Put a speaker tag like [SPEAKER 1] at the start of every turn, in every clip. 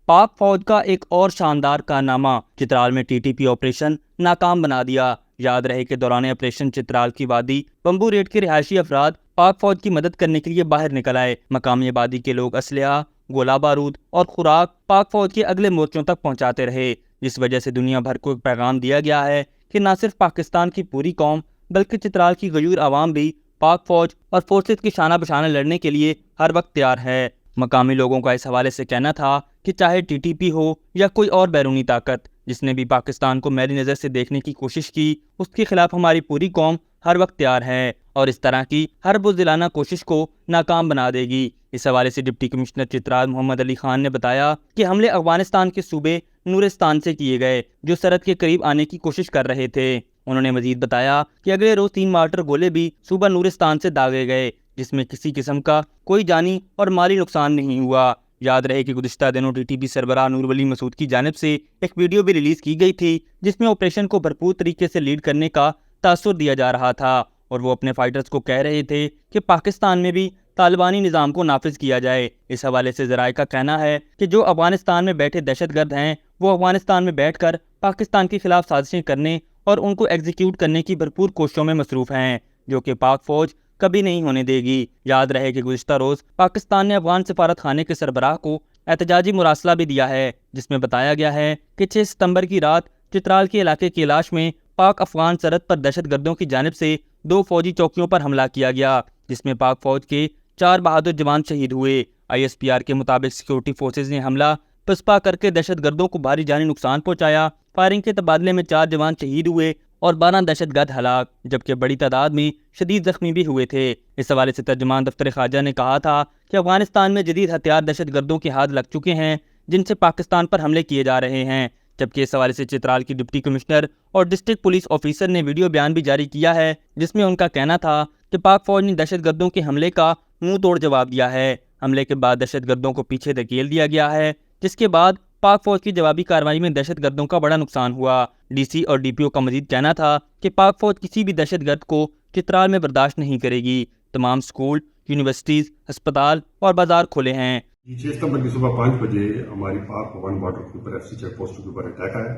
[SPEAKER 1] پاک فوج کا ایک اور شاندار کارنامہ، چترال میں ٹی ٹی پی آپریشن ناکام بنا دیا۔ یاد رہے کہ دوران آپریشن چترال کی وادی بمبو ریٹ کے رہائشی افراد پاک فوج کی مدد کرنے کے لیے باہر نکل آئے۔ مقامی آبادی کے لوگ اسلحہ، گولہ بارود اور خوراک پاک فوج کے اگلے مورچوں تک پہنچاتے رہے، جس وجہ سے دنیا بھر کو ایک پیغام دیا گیا ہے کہ نہ صرف پاکستان کی پوری قوم بلکہ چترال کی غیور عوام بھی پاک فوج اور فورسز کی شانہ بشانہ لڑنے کے لیے ہر وقت تیار ہے۔ مقامی لوگوں کا اس حوالے سے کہنا تھا کہ چاہے ٹی ٹی پی ہو یا کوئی اور بیرونی طاقت جس نے بھی پاکستان کو میلی نظر سے دیکھنے کی کوشش کی، اس کے خلاف ہماری پوری قوم ہر وقت تیار ہے اور اس طرح کی ہر بزدلانہ کوشش کو ناکام بنا دے گی۔ اس حوالے سے ڈپٹی کمشنر چترال محمد علی خان نے بتایا کہ حملے افغانستان کے صوبے نورستان سے کیے گئے جو سرحد کے قریب آنے کی کوشش کر رہے تھے۔ انہوں نے مزید بتایا کہ اگلے روز 3 مارٹر گولے بھی صوبہ نورستان سے داغے گئے جس میں کسی قسم کا کوئی جانی اور مالی نقصان نہیں ہوا۔ یاد رہے کہ گزشتہ دنوں ٹی ٹی پی سربراہ نور ولی مسعود کی جانب سے ایک ویڈیو بھی ریلیز کی گئی تھی جس میں آپریشن کو بھرپور طریقے سے لیڈ کرنے کا تاثر دیا جا رہا تھا اور وہ اپنے فائٹرز کو کہہ رہے تھے کہ پاکستان میں بھی طالبانی نظام کو نافذ کیا جائے۔ اس حوالے سے ذرائع کا کہنا ہے کہ جو افغانستان میں بیٹھے دہشت گرد ہیں وہ افغانستان میں بیٹھ کر پاکستان کے خلاف سازشیں کرنے اور ان کو ایگزیکیوٹ کرنے کی بھرپور کوششوں میں مصروف ہیں، جو کہ پاک فوج کبھی نہیں ہونے دے گی۔ یاد رہے کہ گزشتہ روز پاکستان نے افغان سفارت خانے کے سربراہ کو احتجاجی مراسلہ بھی دیا ہے جس میں بتایا گیا ہے کہ 6 ستمبر کی رات چترال کے علاقے کیلاش میں پاک افغان سرحد پر دہشت گردوں کی جانب سے 2 فوجی چوکیوں پر حملہ کیا گیا جس میں پاک فوج کے 4 بہادر جوان شہید ہوئے۔ آئی ایس پی آر کے مطابق سیکورٹی فورسز نے حملہ پسپا کر کے دہشت گردوں کو بھاری جانی نقصان پہنچایا۔ فائرنگ کے تبادلے میں 4 جوان شہید ہوئے اور 12 دہشت گرد ہلاک، جبکہ بڑی تعداد میں شدید زخمی بھی ہوئے تھے۔ اس حوالے سے ترجمان دفتر خارجہ نے کہا تھا کہ افغانستان میں جدید ہتھیار دہشت گردوں کے ہاتھ لگ چکے ہیں جن سے پاکستان پر حملے کیے جا رہے ہیں، جبکہ اس حوالے سے چترال کی ڈپٹی کمشنر اور ڈسٹرکٹ پولیس آفیسر نے ویڈیو بیان بھی جاری کیا ہے جس میں ان کا کہنا تھا کہ پاک فوج نے دہشت گردوں کے حملے کا منہ توڑ جواب دیا ہے۔ حملے کے بعد دہشت گردوں کو پیچھے دھکیل دیا گیا ہے جس کے بعد پاک فوج کی جوابی کارروائی میں دہشت گردوں کا بڑا نقصان ہوا۔ ڈی سی اور ڈی پی او کا مزید کہنا تھا کہ پاک فوج کسی بھی دہشت گرد کو چترال میں برداشت نہیں کرے گی۔ تمام سکول، یونیورسٹیز، ہسپتال اور بازار کھلے ہیں۔
[SPEAKER 2] 6 ستمبر کی صبح 5 بجے ہماری پاک افغان بارڈر کے اوپر ایف سی چیک پوسٹ کے اوپر اٹیک آیا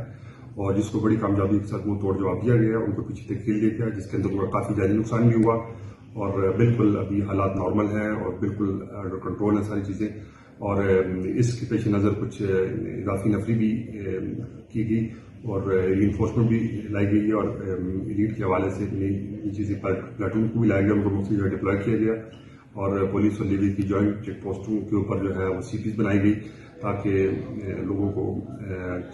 [SPEAKER 2] اور جس کو بڑی کامیابی کے ساتھ منہ توڑ جواب دیا گیا، ان کو پیچھے دھکیل دیا گیا جس کے اندر ان کا کافی جانی نقصان بھی ہوا اور بالکل ابھی حالات نارمل ہیں اور بالکل انڈر کنٹرول ہیں ساری چیزیں، اور اس کے پیش نظر کچھ اضافی نفری بھی کی گئی اور ری انفورسمنٹ بھی لائی گئی اور ایلیٹ کے حوالے سے نئی چیزیں پلاٹون کو بھی لایا گیا، ان کو مختلف جگہ ڈپلوائے کیا گیا اور پولیس اور نیوی کی جوائنٹ چیک پوسٹوں کے اوپر جو ہے وہ سی پیز بنائی گئی تاکہ لوگوں کو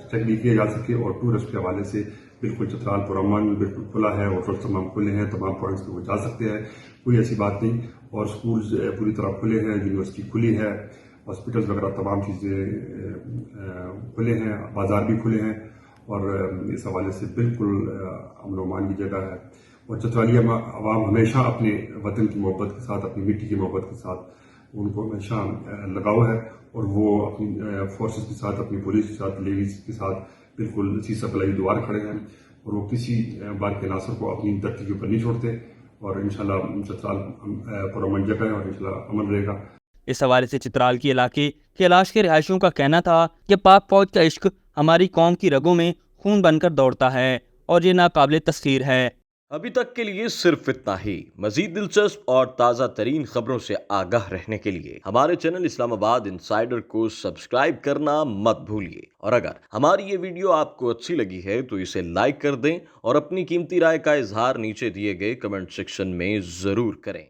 [SPEAKER 2] چیک بھی کیا جا سکے اور ٹورسٹ کے حوالے سے بالکل چترال پرامن بالکل کھلا ہے، ہوٹل تمام کھلے ہیں، تمام پوائنٹس پہ وہ جا سکتے ہیں، کوئی ایسی بات نہیں، اور سکولز پوری طرح کھلے ہیں، یونیورسٹی کھلی ہے، ہاسپٹلز وغیرہ تمام چیزیں کھلے ہیں، بازار بھی کھلے ہیں اور اس حوالے سے بالکل امن و امان کی جگہ ہے اور چترالی عوام ہمیشہ اپنے وطن کی محبت کے ساتھ، اپنی مٹی کی محبت کے ساتھ ان کو ہمیشہ لگاؤ ہے اور وہ اپنی فورسز کے ساتھ، اپنی پولیس کے ساتھ، لیڈیز کے ساتھ بالکل سیسا پلائی دوار کھڑے ہیں اور وہ کسی بار کے عناصر کو اپنی دھرتی کے اوپر نہیں چھوڑتے اور انشاءاللہ چترال پرامن جگہ ہے اور انشاءاللہ امن رہے گا۔
[SPEAKER 1] اس حوالے سے چترال کے علاقے کیلاش کے رہائشیوں کا کہنا تھا کہ پاک فوج کا عشق ہماری قوم کی رگوں میں خون بن کر دوڑتا ہے اور یہ ناقابل تسخیر ہے۔
[SPEAKER 3] ابھی تک کے لیے صرف اتنا ہی۔ مزید دلچسپ اور تازہ ترین خبروں سے آگاہ رہنے کے لیے ہمارے چینل اسلام آباد انسائیڈر کو سبسکرائب کرنا مت بھولیے، اور اگر ہماری یہ ویڈیو آپ کو اچھی لگی ہے تو اسے لائک کر دیں اور اپنی قیمتی رائے کا اظہار نیچے دیے گئے کمنٹ سیکشن میں ضرور کریں۔